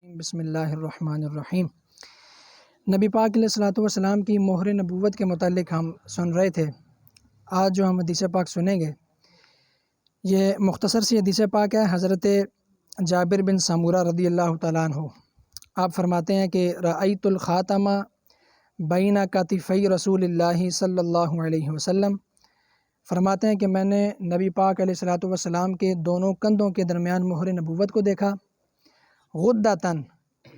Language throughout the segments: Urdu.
بسم اللہ الرحمن الرحیم۔ نبی پاک علیہ الصلوۃ والسلام کی مہر نبوت کے متعلق ہم سن رہے تھے۔ آج جو ہم حدیث پاک سنیں گے یہ مختصر سی حدیث پاک ہے۔ حضرت جابر بن سمورہ رضی اللہ تعالیٰ عنہ آپ فرماتے ہیں کہ رأیت الخاتم بین کتفی رسول اللہ صلی اللہ علیہ وسلم، فرماتے ہیں کہ میں نے نبی پاک علیہ الصلوۃ والسلام کے دونوں کندھوں کے درمیان مہر نبوت کو دیکھا۔ غدتاً،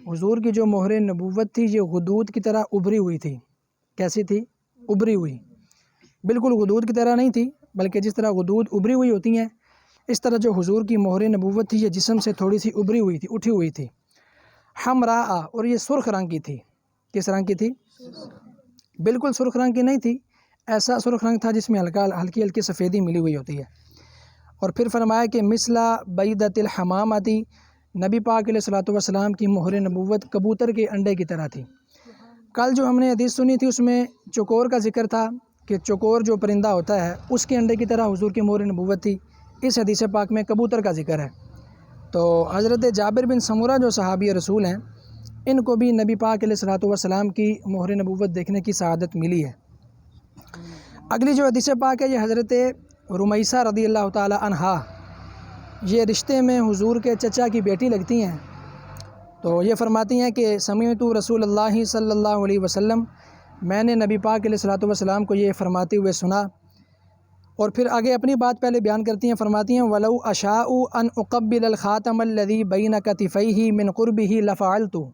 حضور کی جو مہر نبوت تھی یہ غدود کی طرح ابھری ہوئی تھی۔ کیسی تھی؟ ابھری ہوئی، بالکل غدود کی طرح نہیں تھی، بلکہ جس طرح غدود ابھری ہوئی ہوتی ہیں اس طرح جو حضور کی مہر نبوت تھی یہ جسم سے تھوڑی سی ابھری ہوئی تھی، اٹھی ہوئی تھی۔ حمراء، اور یہ سرخ رنگ کی تھی۔ کس رنگ کی تھی؟ بالکل سرخ رنگ کی نہیں تھی، ایسا سرخ رنگ تھا جس میں ہلکی ہلکی سفیدی ملی ہوئی ہوتی ہے۔ اور پھر فرمایا کہ مثل بیضۃ الحمامۃ، نبی پاک علیہ الصلوۃ والسلام کی مہر نبوت کبوتر کے انڈے کی طرح تھی۔ کل جو ہم نے حدیث سنی تھی اس میں چکور کا ذکر تھا کہ چکور جو پرندہ ہوتا ہے اس کے انڈے کی طرح حضور کی مہر نبوت تھی۔ اس حدیث پاک میں کبوتر کا ذکر ہے۔ تو حضرت جابر بن سمورہ جو صحابی رسول ہیں ان کو بھی نبی پاک علیہ الصلوۃ والسلام کی مہر نبوت دیکھنے کی سعادت ملی ہے۔ اگلی جو حدیث پاک ہے یہ حضرت رمیثہ رضی اللہ تعالی عنہا، یہ رشتے میں حضور کے چچا کی بیٹی لگتی ہیں۔ تو یہ فرماتی ہیں کہ سمعت رسول اللہ صلی اللہ علیہ وسلم، میں نے نبی پاک علیہ الصلوۃ والسلام کو یہ فرماتے ہوئے سنا۔ اور پھر آگے اپنی بات پہلے بیان کرتی ہیں، فرماتی ہیں وَلَوْ أَشَاءُ أَنْ أُقَبِّلَ الْخَاتَمَ الَّذِي بَيْنَ كَتِفَيْهِ مِنْ قُرْبِهِ لَفَعَلْتُ،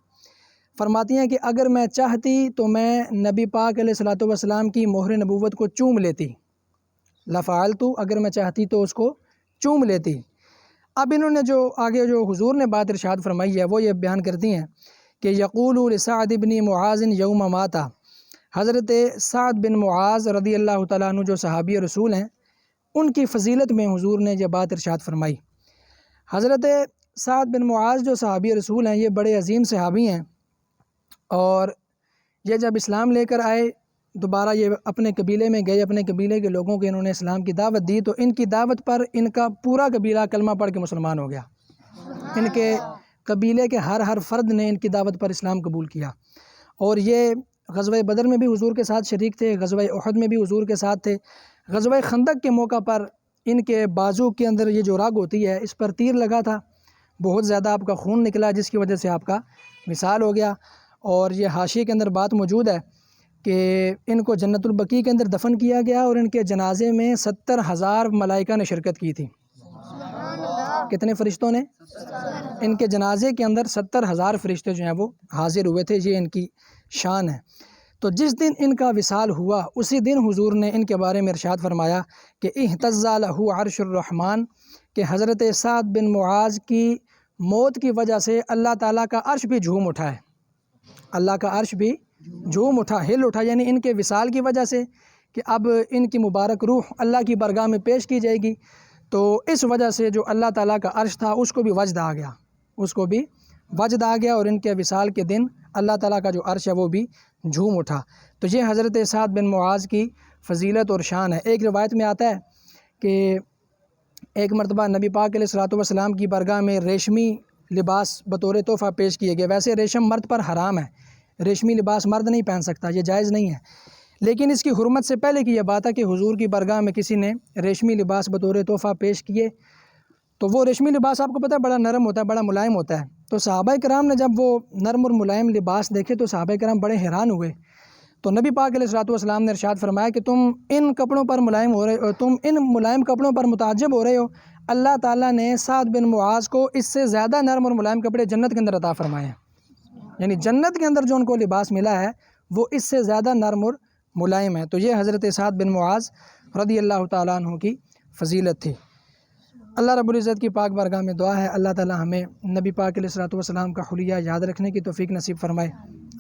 فرماتی ہیں کہ اگر میں چاہتی تو میں نبی پاک علیہ الصلوۃ والسلام کی مہر نبوت کو چوم لیتی۔ لَفَعَلْتُ، اگر میں چاہتی تو اس کو چوم لیتی۔ اب انہوں نے جو آگے جو حضور نے بات ارشاد فرمائی ہے وہ یہ بیان کرتی ہیں کہ یقول لسعد بن معاذ یوم مات، حضرت سعد بن معاذ رضی اللہ تعالیٰ عنہ جو صحابی رسول ہیں ان کی فضیلت میں حضور نے یہ بات ارشاد فرمائی۔ حضرت سعد بن معاذ جو صحابی رسول ہیں یہ بڑے عظیم صحابی ہیں، اور یہ جب اسلام لے کر آئے دوبارہ یہ اپنے قبیلے میں گئے، اپنے قبیلے کے لوگوں کو انہوں نے اسلام کی دعوت دی، تو ان کی دعوت پر ان کا پورا قبیلہ کلمہ پڑھ کے مسلمان ہو گیا۔ ان کے قبیلے کے ہر فرد نے ان کی دعوت پر اسلام قبول کیا۔ اور یہ غزوہ بدر میں بھی حضور کے ساتھ شریک تھے، غزوہ احد میں بھی حضور کے ساتھ تھے۔ غزوہ خندق کے موقع پر ان کے بازو کے اندر یہ جو رگ ہوتی ہے اس پر تیر لگا تھا، بہت زیادہ آپ کا خون نکلا جس کی وجہ سے آپ کا وصال ہو گیا۔ اور یہ حاشیے کے اندر بات موجود ہے کہ ان کو جنت البقیع کے اندر دفن کیا گیا اور ان کے جنازے میں 70,000 ملائکہ نے شرکت کی تھی۔ کتنے فرشتوں نے؟ ان کے جنازے کے اندر 70,000 فرشتے جو ہیں وہ حاضر ہوئے تھے، یہ ان کی شان ہے۔ تو جس دن ان کا وصال ہوا اسی دن حضور نے ان کے بارے میں ارشاد فرمایا کہ اہتز لہ عرش الرحمن، کہ حضرت سعد بن معاذ کی موت کی وجہ سے اللہ تعالیٰ کا عرش بھی جھوم اٹھا ہے۔ اللہ کا عرش بھی جھوم اٹھا، ہل اٹھا، یعنی ان کے وصال کی وجہ سے کہ اب ان کی مبارک روح اللہ کی بارگاہ میں پیش کی جائے گی، تو اس وجہ سے جو اللہ تعالیٰ کا عرش تھا اس کو بھی وجد آ گیا، اس کو بھی وجد آ گیا، اور ان کے وصال کے دن اللہ تعالیٰ کا جو عرش ہے وہ بھی جھوم اٹھا۔ تو یہ حضرت سعد بن معاذ کی فضیلت اور شان ہے۔ ایک روایت میں آتا ہے کہ ایک مرتبہ نبی پاک علیہ الصلوۃ والسلام کی بارگاہ میں ریشمی لباس بطور تحفہ پیش کیے گئے۔ ویسے ریشم مرد پر حرام ہے، ریشمی لباس مرد نہیں پہن سکتا، یہ جائز نہیں ہے، لیکن اس کی حرمت سے پہلے کی یہ بات ہے کہ حضور کی بارگاہ میں کسی نے ریشمی لباس بطور تحفہ پیش کیے، تو وہ ریشمی لباس آپ کو پتہ ہے بڑا نرم ہوتا ہے، بڑا ملائم ہوتا ہے۔ تو صحابہ کرام نے جب وہ نرم اور ملائم لباس دیکھے تو صحابہ کرام بڑے حیران ہوئے۔ تو نبی پاک علیہ الصلوۃ والسلام نے ارشاد فرمایا کہ تم ان کپڑوں پر ملائم ہو رہے ہو، تم ان ملائم کپڑوں پر متعجب ہو رہے ہو، اللہ تعالیٰ نے سعد بن معاذ کو اس سے زیادہ نرم اور ملائم کپڑے جنت کے اندر عطا فرمائے ہیں۔ یعنی جنت کے اندر جو ان کو لباس ملا ہے وہ اس سے زیادہ نرم اور ملائم ہے۔ تو یہ حضرت سعد بن معاذ رضی اللہ تعالیٰ عنہ کی فضیلت تھی۔ اللہ رب العزت کی پاک بارگاہ میں دعا ہے اللہ تعالیٰ ہمیں نبی پاک علیہ الصلوۃ والسلام کا حلیہ یاد رکھنے کی توفیق نصیب فرمائے۔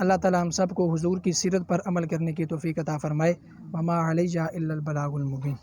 اللہ تعالیٰ ہم سب کو حضور کی سیرت پر عمل کرنے کی توفیق عطا فرمائے۔ وما علیہ الا البلاغ المبین۔